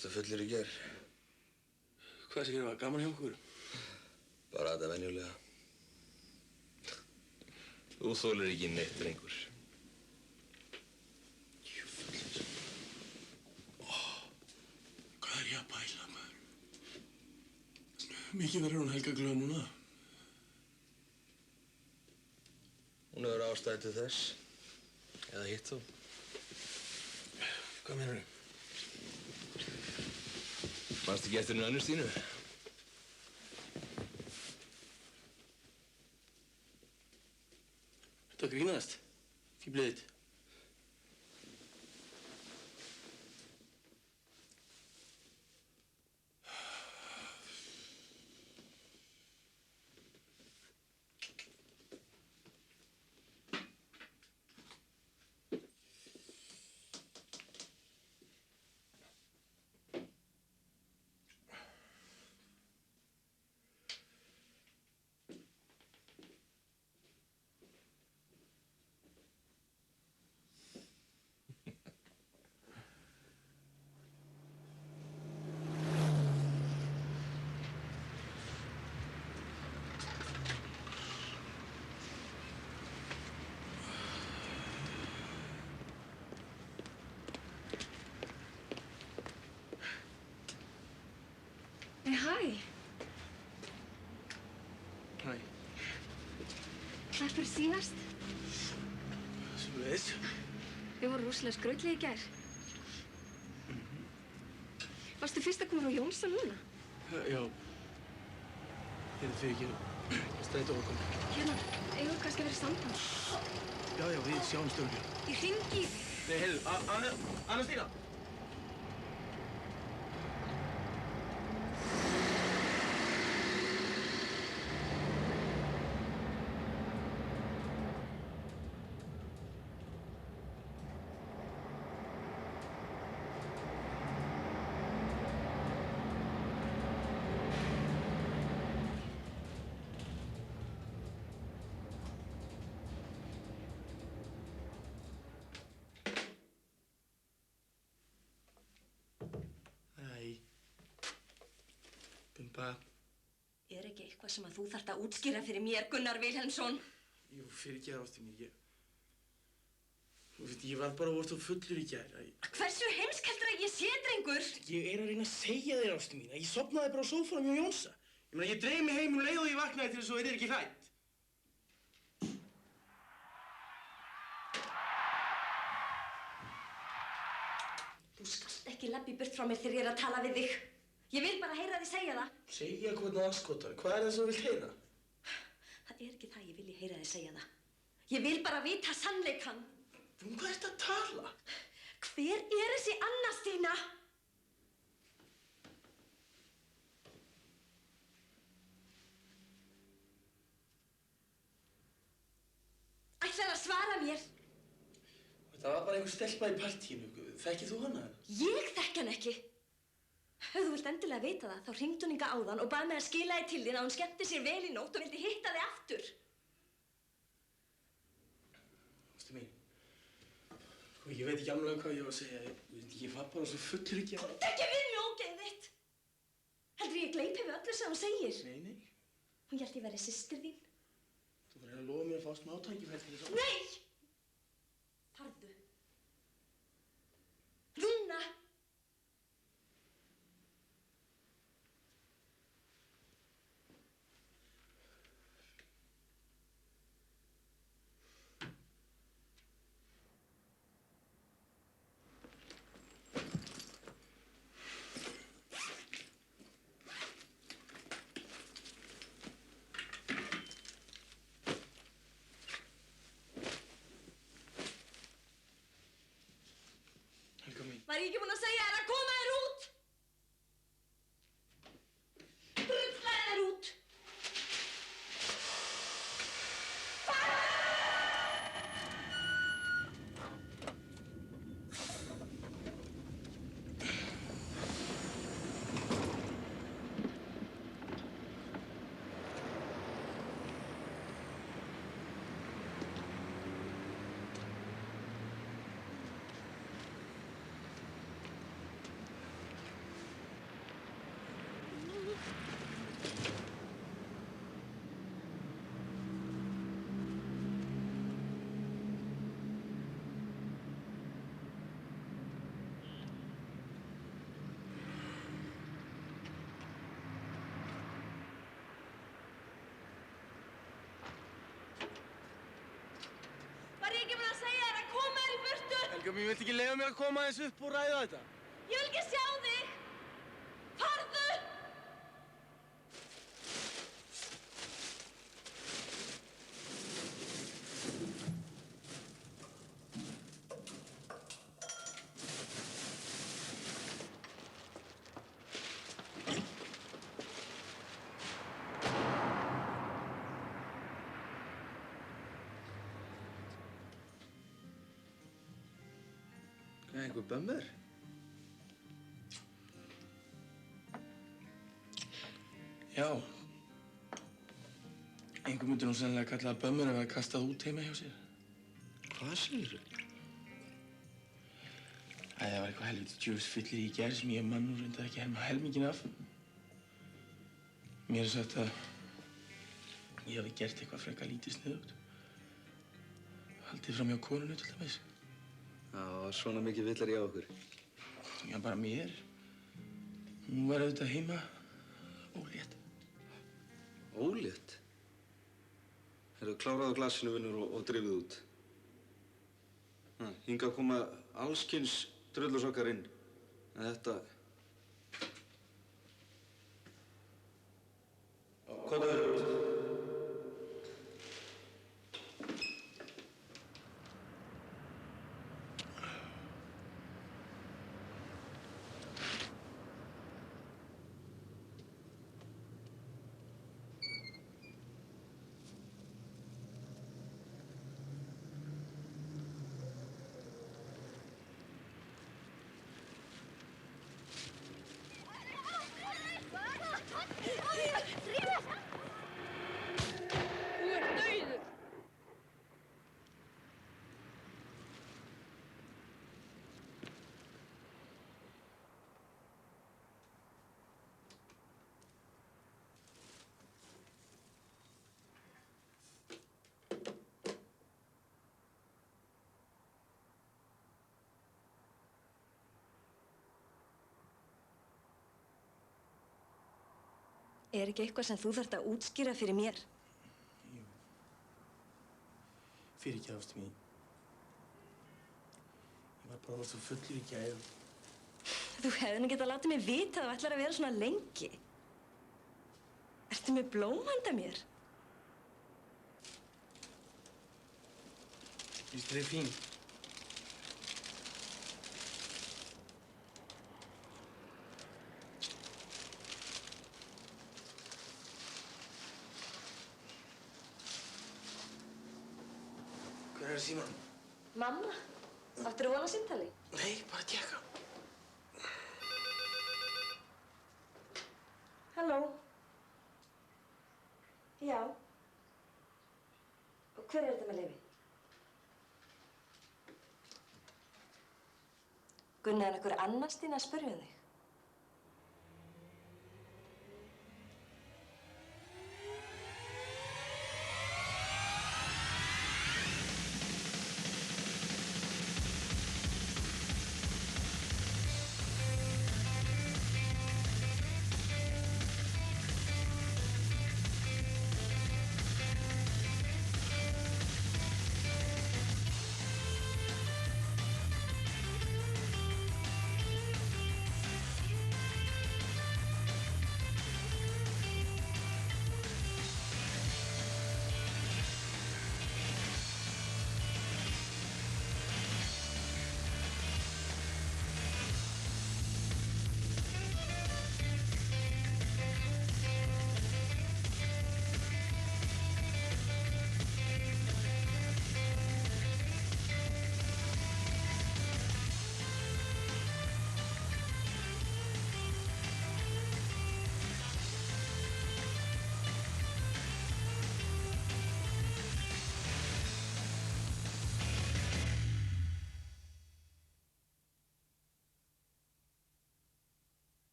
Varstu fullur í gær? Hvað segir það? Gaman hjá okkur? Bara þetta venjulega. Þú þolir ekki neitt, drengur. Jöfull. Hvað er ég að pæla, maður? Mikið verður hún Helga glöð núna. Hún hefur ástæði til þess. Eða hitt þú. Hvað meinarðu? Manstu ekki eftir henni Önnu Stínu? Þetta grínast. Fíblið þitt. Hæ. Hæ. Hvað fyrir síðast? Svoleiðis. Við vorum rosalega skrautlegir í gær. Varstu fyrst að koma frá Jónsa núna? Já. Heyrðu þið ekki strætó okkur? Hérna, eigum við kannski að vera í samband? Já, við sjáumst örugglega. Ég hringi. Nei, heyrðu, Anna Stína. Bimba. Er ekki eitthvað sem að þú þarft að útskýra fyrir mér, Gunnar Vilhelmsson? Jú, fyrirgefðu ástin mín, ég var bara orðið fullur í gær. Hversu heimsk heldur að ég sé, drengur? Ég er að reyna að segja þér, ástin mín, að ég sofnaði bara á sófanum hjá Jónsa. Ég meina, ég dreymi heim leið og ég vaknaði til þess að þið ekki hrædd. Þú skalt ekki labba í burt frá mér þegar ég er að tala við þig. Ég vil bara heyra þig segja það. Segja hvernig anskotar? Hvað er það sem þú vilt heyra? Það er ekki það ég vilji heyra þig segja það. Ég vil bara vita sannleikann. Um hvað ertu að tala? Hver er þessi Anna Stína? Ætlar að svara mér. Það var bara einhver stelpa í partíinu. Þekkir þú hana? Ég þekki hann ekki. Ef þú vilt endilega vita það, þá hringdi hún hingað áðan og bað mig að skila þig til þín að hún skemmti sér vel í nótt og vildi hitta þig aftur. Ástu mín, ég veit ekki alveg hvað ég var að segja. Ég var bara svo fullur í gær. Komdu ekki við mig, ógeðið þitt! Heldur ég gleypi við öllu sem hún segir? Nei. Hún hélt ég væri systir þín. Þú verður að lofa mér að fá smá tækifæri til þess að... Nei! Farðu. Núna! Var ég ekki búin að segja þér að koma þér út? Drullaðu þér út! Helga mín, viltu ekki leyfa mér að koma aðeins upp og ræða þetta? Ég vil ekki sjá þig! Farðu! Hvað, einhver bömmur? Já. Einhver myndi nú sennilega kalla það bömmur ef það kastað út heima hjá sér. Hvað segirðu? Það var eitthvað helviti djöfisfyllir í gær sem ég mann nú reyndar ekki herma helminginn af. Mér er sagt að ég hafi gert eitthvað frekar lítið sniðugt. Haldið fram hjá konunni til dæmis. Já, svona mikið villar ég á okkur. Já, bara mér. Hún var auðvitað heima ólétt. Ólétt? Herru, kláraðu glasinu, vinnur, og drifið út. Hingað koma allskyns drullusokkar inn. En þetta... Hvað er þetta? Er ekki eitthvað sem þú þarft að útskýra fyrir mér? Jú. Fyrirgefðu, ástin mín. Ég var bara svo fullur í gær. Þú hefði nú getað látið mig vita að þú ætlar að vera svona lengi. Ertu með blóm handa mér? Víst þið fín? Hver er símanum? Mamma, áttirðu von á símtali? Nei, bara að tjekka. Halló? Já. Og hver er þetta með leyfi? Gunni, er einhver annars þín að spyrja þig?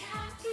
happy